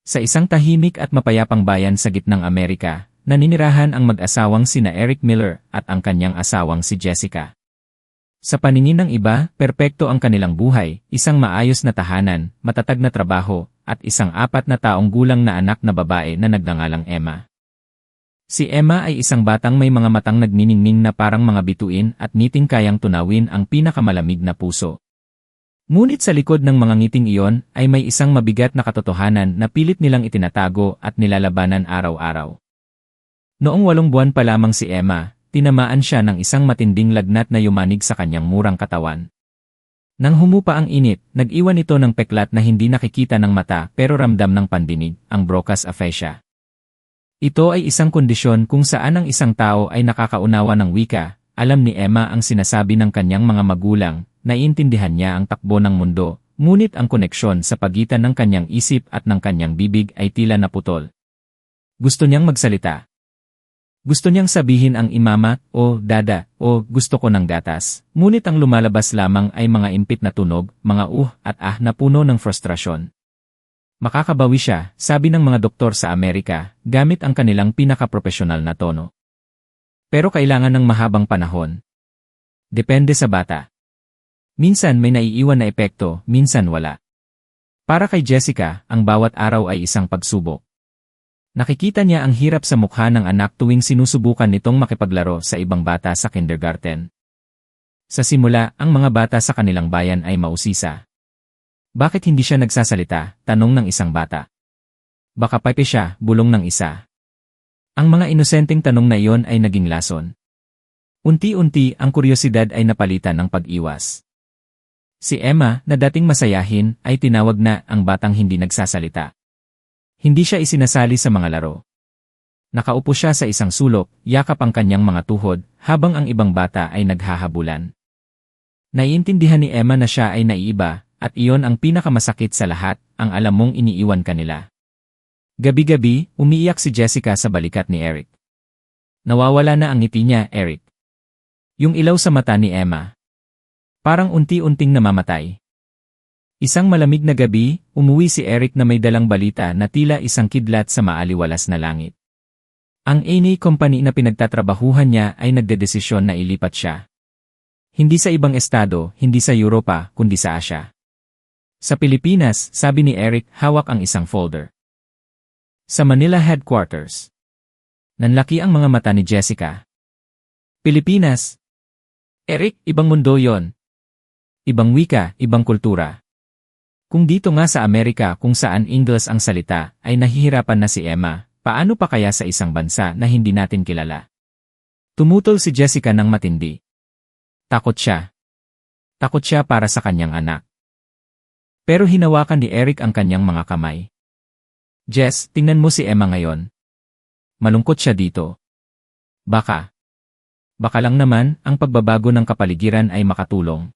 Sa isang tahimik at mapayapang bayan sa gitnang Amerika, naninirahan ang mag-asawang sina Eric Miller at ang kanyang asawang si Jessica. Sa paningin ng iba, perpekto ang kanilang buhay, isang maayos na tahanan, matatag na trabaho, at isang 4 na taong gulang na anak na babae na nagngangalang Emma. Si Emma ay isang batang may mga matang nagniningning na parang mga bituin at ngiting kayang tunawin ang pinakamalamig na puso. Ngunit sa likod ng mga ngiting iyon ay may isang mabigat na katotohanan na pilit nilang itinatago at nilalabanan araw-araw. Noong 8 buwan pa lamang si Emma, tinamaan siya ng isang matinding lagnat na yumanig sa kanyang murang katawan. Nang humupa ang init, nag-iwan ito ng peklat na hindi nakikita ng mata pero ramdam ng pandinig, ang Broca's aphasia. Ito ay isang kondisyon kung saan ang isang tao ay nakakaunawa ng wika. Alam ni Emma ang sinasabi ng kanyang mga magulang, naiintindihan niya ang takbo ng mundo, ngunit ang koneksyon sa pagitan ng kanyang isip at ng kanyang bibig ay tila naputol. Gusto niyang magsalita. Gusto niyang sabihin ang imama, o dada, o gusto ko ng gatas, ngunit ang lumalabas lamang ay mga impit na tunog, mga at na puno ng frustrasyon. Makakabawi siya, sabi ng mga doktor sa Amerika, gamit ang kanilang pinakapropesyonal na tono. Pero kailangan ng mahabang panahon. Depende sa bata. Minsan may naiiwan na epekto, minsan wala. Para kay Jessica, ang bawat araw ay isang pagsubok. Nakikita niya ang hirap sa mukha ng anak tuwing sinusubukan nitong makipaglaro sa ibang bata sa kindergarten. Sa simula, ang mga bata sa kanilang bayan ay mausisa. Bakit hindi siya nagsasalita? Tanong ng isang bata. Baka pipe siya, bulong ng isa. Ang mga inosenteng tanong na iyon ay naging lason. Unti-unti ang kuryosidad ay napalitan ng pag-iwas. Si Emma, na dating masayahin, ay tinawag na ang batang hindi nagsasalita. Hindi siya isinasali sa mga laro. Nakaupo siya sa isang sulok, yakap ang kanyang mga tuhod, habang ang ibang bata ay naghahabulan. Naiintindihan ni Emma na siya ay naiiba, at iyon ang pinakamasakit sa lahat, ang alam mong iniiwan ka nila. Gabi-gabi, umiiyak si Jessica sa balikat ni Eric. Nawawala na ang ngiti niya, Eric. Yung ilaw sa mata ni Emma. Parang unti-unting namamatay. Isang malamig na gabi, umuwi si Eric na may dalang balita na tila isang kidlat sa maaliwalas na langit. Ang A&A company na pinagtatrabahuhan niya ay nagdedesisyon na ilipat siya. Hindi sa ibang estado, hindi sa Europa, kundi sa Asia. Sa Pilipinas, sabi ni Eric, hawak ang isang folder. Sa Manila headquarters. Nanlaki ang mga mata ni Jessica. Pilipinas. Eric, ibang mundo yon. Ibang wika, ibang kultura. Kung dito nga sa Amerika kung saan English ang salita, ay nahihirapan na si Emma, paano pa kaya sa isang bansa na hindi natin kilala? Tumutol si Jessica ng matindi. Takot siya. Takot siya para sa kanyang anak. Pero hinawakan ni Eric ang kanyang mga kamay. Jess, tingnan mo si Emma ngayon. Malungkot siya dito. Baka lang naman, ang pagbabago ng kapaligiran ay makatulong.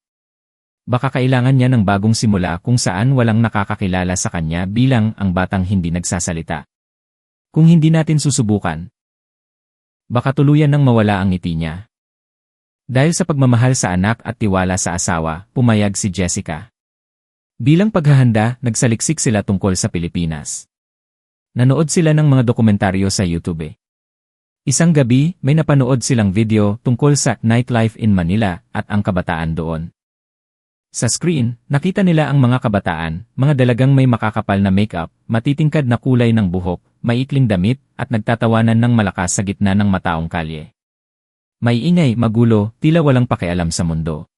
Baka kailangan niya ng bagong simula kung saan walang nakakakilala sa kanya bilang ang batang hindi nagsasalita. Kung hindi natin susubukan, baka tuluyan nang mawala ang ngiti niya. Dahil sa pagmamahal sa anak at tiwala sa asawa, pumayag si Jessica. Bilang paghahanda, nagsaliksik sila tungkol sa Pilipinas. Nanood sila ng mga dokumentaryo sa YouTube. Isang gabi, may napanood silang video tungkol sa nightlife in Manila at ang kabataan doon. Sa screen, nakita nila ang mga kabataan, mga dalagang may makakapal na makeup, matitingkad na kulay ng buhok, maikling damit, at nagtatawanan ng malakas sa gitna ng mataong kalye. May ingay, magulo, tila walang pakialam sa mundo.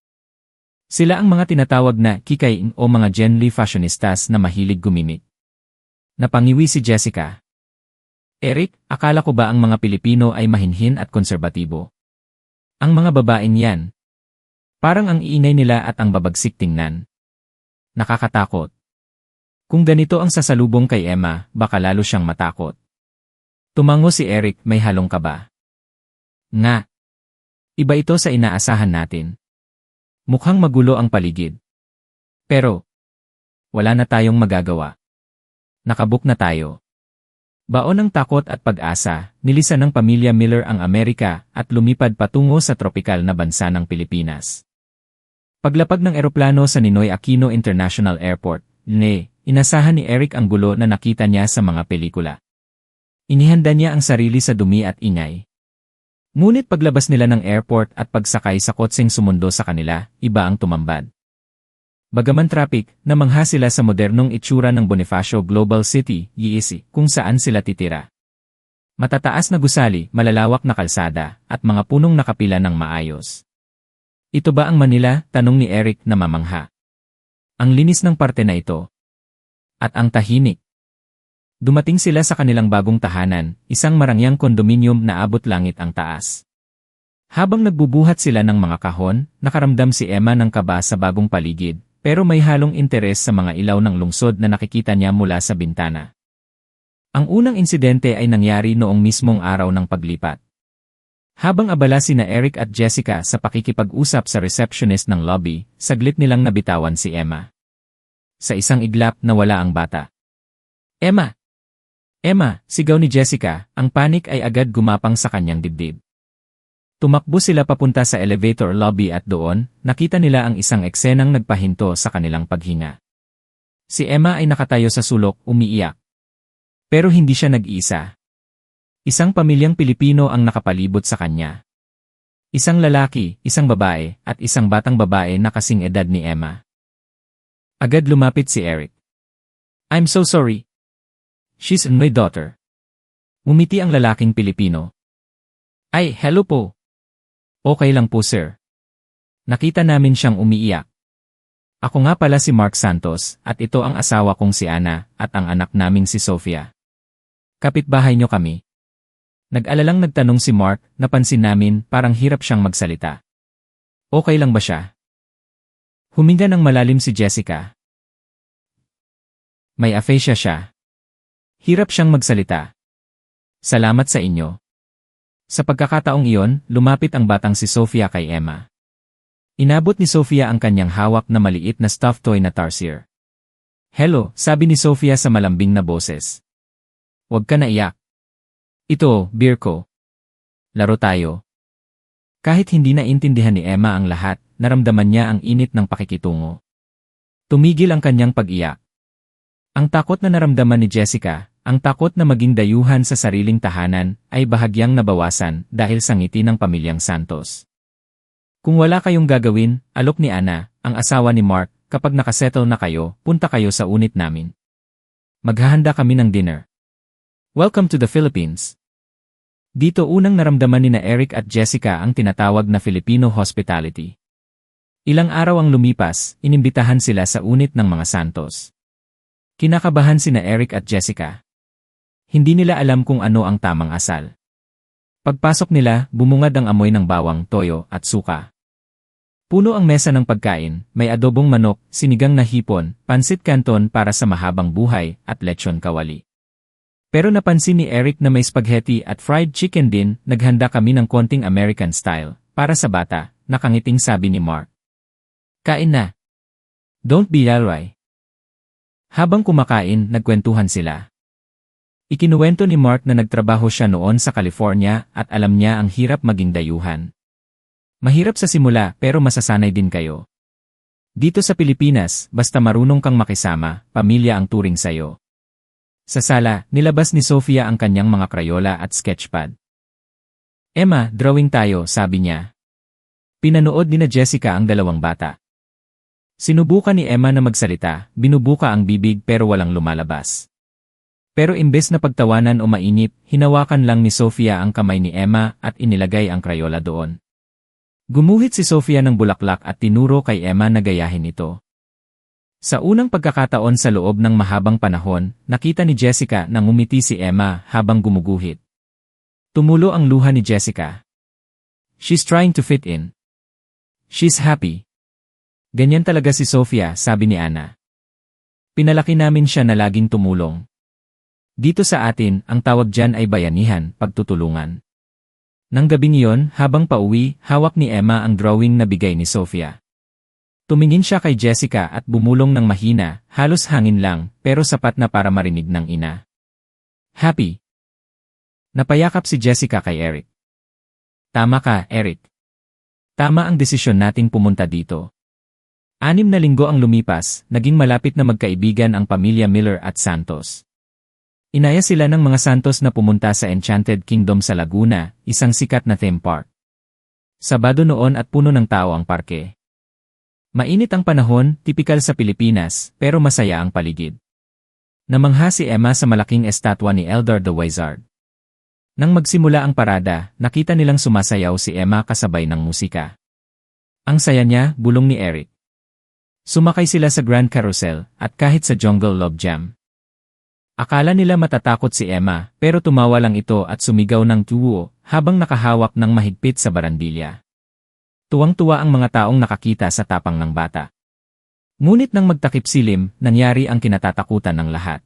Sila ang mga tinatawag na kikain o mga Gen Z fashionistas na mahilig gumimik. Napangiwi si Jessica. Eric, akala ko ba ang mga Pilipino ay mahinhin at konserbatibo? Ang mga babaeng yan. Parang ang iingay nila at ang babagsik tingnan. Nakakatakot. Kung ganito ang sasalubong kay Emma, baka lalo siyang matakot. Tumango si Eric, may halong kaba. Nga. Iba ito sa inaasahan natin. Mukhang magulo ang paligid. Pero, wala na tayong magagawa. Nakabook na tayo. Baon ng takot at pag-asa, nilisan ng pamilya Miller ang Amerika at lumipad patungo sa tropikal na bansa ng Pilipinas. Paglapag ng eroplano sa Ninoy Aquino International Airport, inasahan ni Eric ang gulo na nakita niya sa mga pelikula. Inihanda niya ang sarili sa dumi at ingay. Ngunit paglabas nila ng airport at pagsakay sa kotseng sumundo sa kanila, iba ang tumambad. Bagaman traffic, namangha sila sa modernong itsura ng Bonifacio Global City, GEC, kung saan sila titira. Matataas na gusali, malalawak na kalsada, at mga punong nakapila ng maayos. Ito ba ang Manila? Tanong ni Eric na mamangha. Ang linis ng parte na ito. At ang tahimik. Dumating sila sa kanilang bagong tahanan, isang marangyang kondominium na abot langit ang taas. Habang nagbubuhat sila ng mga kahon, nakaramdam si Emma ng kaba sa bagong paligid, pero may halong interes sa mga ilaw ng lungsod na nakikita niya mula sa bintana. Ang unang insidente ay nangyari noong mismong araw ng paglipat. Habang abala sina Eric at Jessica sa pakikipag-usap sa receptionist ng lobby, saglit nilang nabitawan si Emma. Sa isang iglap nawala ang bata. Emma! Emma! Sigaw ni Jessica, ang panik ay agad gumapang sa kanyang dibdib. Tumakbo sila papunta sa elevator lobby at doon, nakita nila ang isang eksenang nagpahinto sa kanilang paghinga. Si Emma ay nakatayo sa sulok, umiiyak. Pero hindi siya nag-iisa. Isang pamilyang Pilipino ang nakapalibot sa kanya. Isang lalaki, isang babae, at isang batang babae na kasing edad ni Emma. Agad lumapit si Eric. I'm so sorry. She's my daughter. Umiti ang lalaking Pilipino. Ay, hello po. Okay lang po sir. Nakita namin siyang umiiyak. Ako nga pala si Mark Santos, at ito ang asawa kong si Ana, at ang anak naming si Sofia. Kapitbahay niyo kami. Nag-alalang nagtanong si Mark, napansin namin parang hirap siyang magsalita. Okay lang ba siya? Huminga ng malalim si Jessica. May aphasia siya. Hirap siyang magsalita. Salamat sa inyo. Sa pagkakataong iyon, lumapit ang batang si Sofia kay Emma. Inabot ni Sofia ang kanyang hawak na maliit na stuffed toy na tarsier. Hello, sabi ni Sofia sa malambing na boses. Huwag ka na iyak. Ito, beer ko. Laro tayo. Kahit hindi naintindihan ni Emma ang lahat, naramdaman niya ang init ng pakikitungo. Tumigil ang kanyang pag-iyak. Ang takot na naramdaman ni Jessica, ang takot na maging dayuhan sa sariling tahanan, ay bahagyang nabawasan dahil sa ngiti ng pamilyang Santos. Kung wala kayong gagawin, alok ni Ana, ang asawa ni Mark, kapag nakasettle na kayo, punta kayo sa unit namin. Maghahanda kami ng dinner. Welcome to the Philippines. Dito unang naramdaman ni Eric at Jessica ang tinatawag na Filipino hospitality. Ilang araw ang lumipas, inimbitahan sila sa unit ng mga Santos. Kinakabahan sina Eric at Jessica. Hindi nila alam kung ano ang tamang asal. Pagpasok nila, bumungad ang amoy ng bawang, toyo, at suka. Puno ang mesa ng pagkain, may adobong manok, sinigang na hipon, pansit canton para sa mahabang buhay, at lechon kawali. Pero napansin ni Eric na may spaghetti at fried chicken din, naghanda kami ng konting American style, para sa bata, nakangiting sabi ni Mark. Kain na. Don't be shy. Habang kumakain, nagkwentuhan sila. Ikinuwento ni Mark na nagtrabaho siya noon sa California at alam niya ang hirap maging dayuhan. Mahirap sa simula pero masasanay din kayo. Dito sa Pilipinas, basta marunong kang makisama, pamilya ang turing sayo. Sa sala, nilabas ni Sofia ang kanyang mga krayola at sketchpad. Emma, drawing tayo, sabi niya. Pinanood ni Jessica ang dalawang bata. Sinubukan ni Emma na magsalita, binubuka ang bibig pero walang lumalabas. Pero imbes na pagtawanan o mainip, hinawakan lang ni Sofia ang kamay ni Emma at inilagay ang krayola doon. Gumuhit si Sofia ng bulaklak at tinuro kay Emma na gayahin ito. Sa unang pagkakataon sa loob ng mahabang panahon, nakita ni Jessica na ngumiti si Emma habang gumuguhit. Tumulo ang luha ni Jessica. She's trying to fit in. She's happy. Ganyan talaga si Sofia, sabi ni Ana. Pinalaki namin siya na laging tumulong. Dito sa atin, ang tawag dyan ay bayanihan, pagtutulungan. Nang gabing iyon, habang pauwi, hawak ni Emma ang drawing na bigay ni Sofia. Tumingin siya kay Jessica at bumulong ng mahina, halos hangin lang, pero sapat na para marinig ng ina. Happy. Napayakap si Jessica kay Eric. Tama ka, Eric. Tama ang desisyon nating pumunta dito. 6 na linggo ang lumipas, naging malapit na magkaibigan ang pamilya Miller at Santos. Inaya sila ng mga Santos na pumunta sa Enchanted Kingdom sa Laguna, isang sikat na theme park. Sabado noon at puno ng tao ang parke. Mainit ang panahon, tipikal sa Pilipinas, pero masaya ang paligid. Namangha si Emma sa malaking estatwa ni Eldar the Wizard. Nang magsimula ang parada, nakita nilang sumasayaw si Emma kasabay ng musika. Ang saya niya, bulong ni Eric. Sumakay sila sa Grand Carousel, at kahit sa Jungle Love Jam. Akala nila matatakot si Emma, pero tumawa lang ito at sumigaw ng tuwo habang nakahawak ng mahigpit sa barandilya. Tuwang-tuwa ang mga taong nakakita sa tapang ng bata. Ngunit nang magtakip silim, nangyari ang kinatatakutan ng lahat.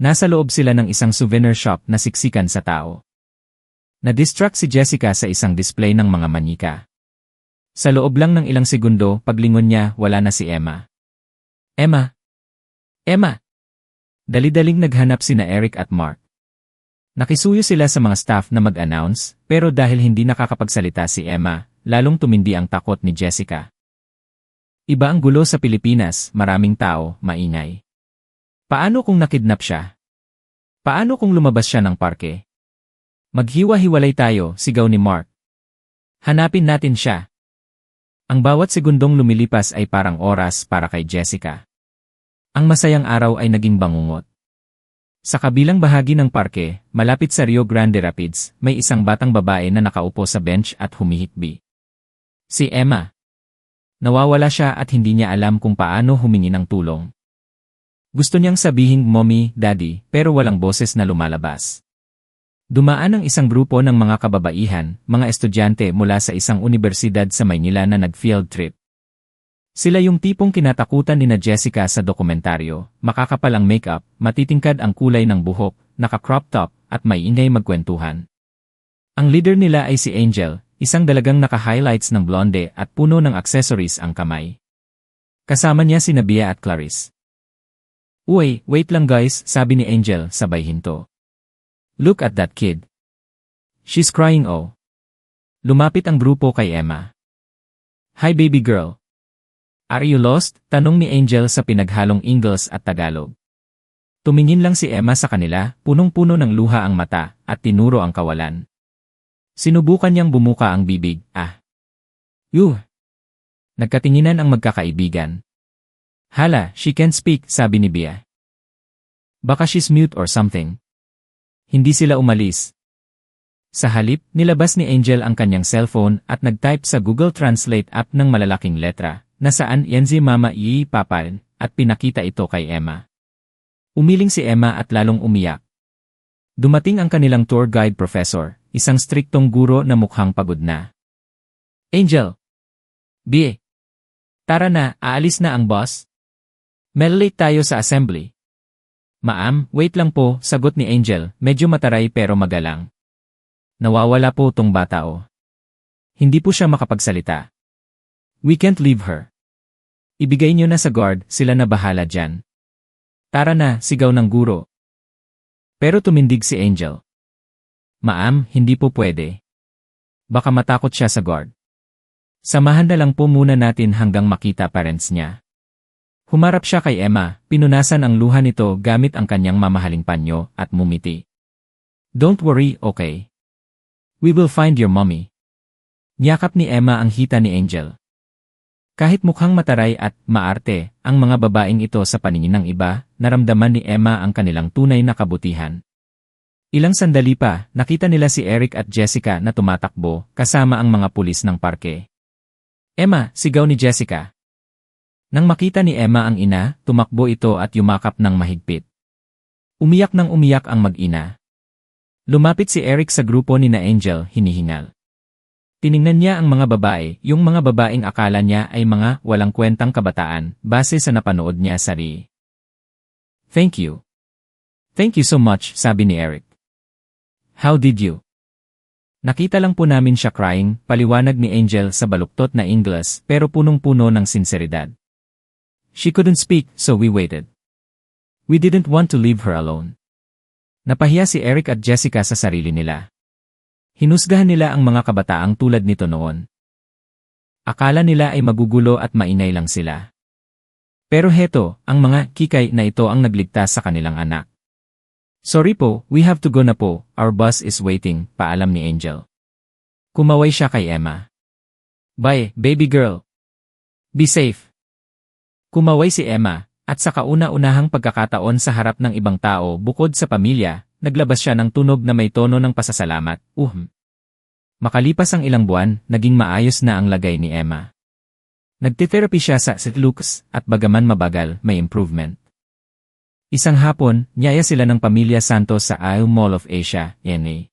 Nasa loob sila ng isang souvenir shop na siksikan sa tao. Na-distract si Jessica sa isang display ng mga manika. Sa loob lang ng ilang segundo, paglingon niya, wala na si Emma. Emma! Emma! Dali-daling naghanap sina Eric at Mark. Nakisuyo sila sa mga staff na mag-announce, pero dahil hindi nakakapagsalita si Emma, lalong tumindi ang takot ni Jessica. Iba ang gulo sa Pilipinas, maraming tao, maingay. Paano kung nakidnap siya? Paano kung lumabas siya ng parke? Maghiwa-hiwalay tayo, sigaw ni Mark. Hanapin natin siya. Ang bawat segundong lumilipas ay parang oras para kay Jessica. Ang masayang araw ay naging bangungot. Sa kabilang bahagi ng parke, malapit sa Rio Grande Rapids, may isang batang babae na nakaupo sa bench at humihikbi. Si Emma. Nawawala siya at hindi niya alam kung paano humingi ng tulong. Gusto niyang sabihing mommy, daddy, pero walang boses na lumalabas. Dumaan ang isang grupo ng mga kababaihan, mga estudyante mula sa isang universidad sa Maynila na nag-field trip. Sila yung tipong kinatakutan ni na Jessica sa dokumentaryo, makakapal ang makeup, matitingkad ang kulay ng buhok, naka-crop top, at may ingay magkwentuhan. Ang leader nila ay si Angel, isang dalagang naka-highlights ng blonde at puno ng accessories ang kamay. Kasama niya si Bea at Clarice. Uy, wait lang guys, sabi ni Angel, sabay hinto. Look at that kid. She's crying oh. Lumapit ang grupo kay Emma. Hi baby girl. Are you lost? Tanong ni Angel sa pinaghalong Ingles at Tagalog. Tumingin lang si Emma sa kanila, punong-puno ng luha ang mata, at tinuro ang kawalan. Sinubukan niyang bumuka ang bibig, Yuh! Nagkatinginan ang magkakaibigan. Hala, she can't speak, sabi ni Bea. Baka she's mute or something. Hindi sila umalis. Sa halip, nilabas ni Angel ang kanyang cellphone at nag-type sa Google Translate app ng malalaking letra, na saan Yenzi Mama Yi Papal, at pinakita ito kay Emma. Umiling si Emma at lalong umiyak. Dumating ang kanilang tour guide professor, isang striktong guro na mukhang pagod na. Angel! Bea! Tara na, aalis na ang boss? Late tayo sa assembly. Ma'am, wait lang po, sagot ni Angel, medyo mataray pero magalang. Nawawala po tong bata oh. Hindi po siya makapagsalita. We can't leave her. Ibigay niyo na sa guard, sila na bahala dyan. Tara na, sigaw ng guro. Pero tumindig si Angel. Ma'am, hindi po pwede. Baka matakot siya sa guard. Samahan na lang po muna natin hanggang makita parents niya. Humarap siya kay Emma, pinunasan ang luha nito gamit ang kanyang mamahaling panyo at mumiti. Don't worry, okay? We will find your mommy. Niyakap ni Emma ang hita ni Angel. Kahit mukhang mataray at maarte, ang mga babaeng ito sa paningin ng iba, naramdaman ni Emma ang kanilang tunay na kabutihan. Ilang sandali pa, nakita nila si Eric at Jessica na tumatakbo, kasama ang mga pulis ng parke. Emma, sigaw ni Jessica. Nang makita ni Emma ang ina, tumakbo ito at yumakap ng mahigpit. Umiyak ng umiyak ang mag-ina. Lumapit si Eric sa grupo ni na Angel, hinihingal. Tiningnan niya ang mga babae, yung mga babaeng akala niya ay mga walang kwentang kabataan, base sa napanood niya sa Ri. Thank you. Thank you so much, sabi ni Eric. How did you? Nakita lang po namin siya crying, paliwanag ni Angel sa baluktot na Ingles pero punong-puno ng sinseridad. She couldn't speak, so we waited. We didn't want to leave her alone. Napahiya si Eric at Jessica sa sarili nila. Hinusgahan nila ang mga kabataang tulad nito noon. Akala nila ay magugulo at mainay lang sila. Pero heto, ang mga kikay na ito ang nagligtas sa kanilang anak. Sorry po, we have to go na po, our bus is waiting, paalam ni Angel. Kumaway siya kay Emma. Bye, baby girl. Be safe. Kumaway si Emma, at sa kauna-unahang pagkakataon sa harap ng ibang tao bukod sa pamilya, naglabas siya ng tunog na may tono ng pasasalamat, Makalipas ang ilang buwan, naging maayos na ang lagay ni Emma. Nagtitherapy siya sa St. Luke's at bagaman mabagal, may improvement. Isang hapon, niyaya sila ng pamilya Santos sa Isle Mall of Asia, NA.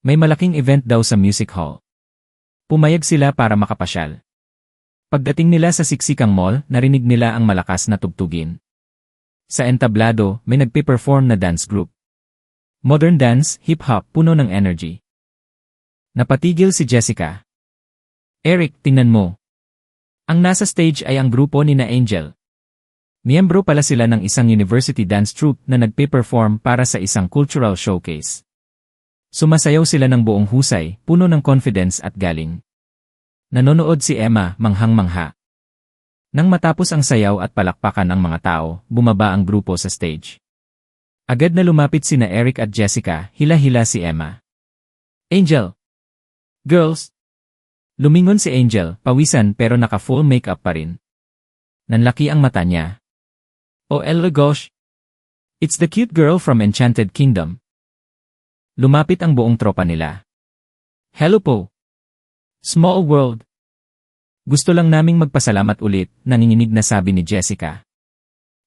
May malaking event daw sa music hall. Pumayag sila para makapasyal. Pagdating nila sa siksikang mall, narinig nila ang malakas na tugtugin. Sa entablado, may nagpe-perform na dance group. Modern dance, hip-hop, puno ng energy. Napatigil si Jessica. Eric, tingnan mo. Ang nasa stage ay ang grupo ni na Angel. Miyembro pala sila ng isang university dance troupe na nagpe-perform para sa isang cultural showcase. Sumasayaw sila ng buong husay, puno ng confidence at galing. Nanonood si Emma, manghang-mangha. Nang matapos ang sayaw at palakpakan ng mga tao, bumaba ang grupo sa stage. Agad na lumapit sina Eric at Jessica, hila-hila si Emma. Angel! Girls! Lumingon si Angel, pawisan pero naka-full makeup pa rin. Nanlaki ang mata niya. Oh el gosh! It's the cute girl from Enchanted Kingdom. Lumapit ang buong tropa nila. Hello po! Small world! Gusto lang naming magpasalamat ulit, nanginginig na sabi ni Jessica.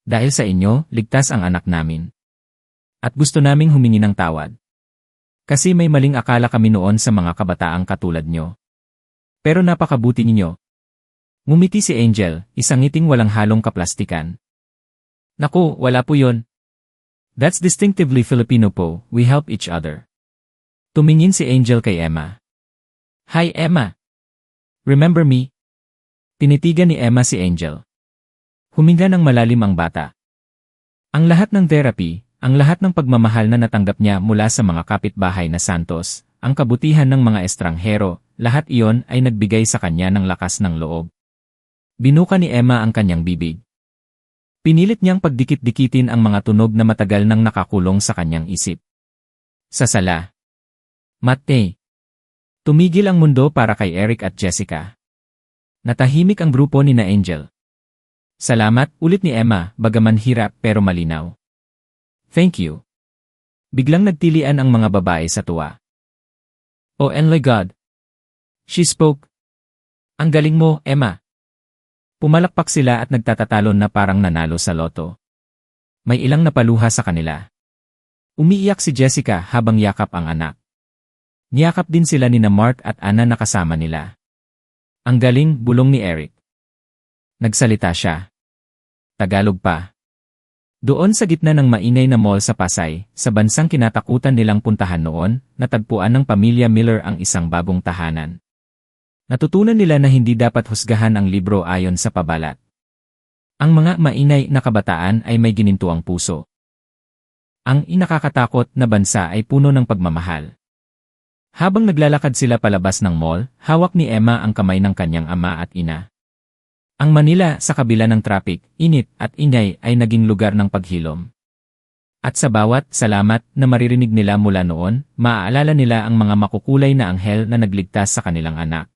Dahil sa inyo, ligtas ang anak namin. At gusto naming humingi ng tawad. Kasi may maling akala kami noon sa mga kabataang katulad nyo. Pero napakabuti ninyo. Ngumiti si Angel, isang ngiting walang halong kaplastikan. Naku, wala po yun. That's distinctively Filipino po, we help each other. Tumingin si Angel kay Emma. Hi Emma. Remember me? Tinitigan ni Emma si Angel. Huminga ng malalim ang bata. Ang lahat ng therapy, ang lahat ng pagmamahal na natanggap niya mula sa mga kapitbahay na Santos, ang kabutihan ng mga estranghero, lahat iyon ay nagbigay sa kanya ng lakas ng loob. Binuka ni Emma ang kanyang bibig. Pinilit niyang pagdikit-dikitin ang mga tunog na matagal nang nakakulong sa kanyang isip. Sa sala. Mate. Tumigil ang mundo para kay Eric at Jessica. Natahimik ang grupo ni na Angel. Salamat, ulit ni Emma, bagaman hirap pero malinaw. Thank you. Biglang nagtilian ang mga babae sa tuwa. Oh my God. She spoke. Ang galing mo, Emma. Pumalakpak sila at nagtatatalon na parang nanalo sa loto. May ilang napaluha sa kanila. Umiiyak si Jessica habang yakap ang anak. Niyakap din sila nina Mark at Anna na kasama nila. Ang galing, bulong ni Eric. Nagsalita siya. Tagalog pa. Doon sa gitna ng mainay na mall sa Pasay, sa bansang kinatakutan nilang puntahan noon, natagpuan ng pamilya Miller ang isang bagong tahanan. Natutunan nila na hindi dapat husgahan ang libro ayon sa pabalat. Ang mga mainay na kabataan ay may ginintuang puso. Ang inakakatakot na bansa ay puno ng pagmamahal. Habang naglalakad sila palabas ng mall, hawak ni Emma ang kamay ng kanyang ama at ina. Ang Manila sa kabila ng traffic, init at ingay ay naging lugar ng paghilom. At sa bawat salamat na maririnig nila mula noon, maaalala nila ang mga makukulay na anghel na nagligtas sa kanilang anak.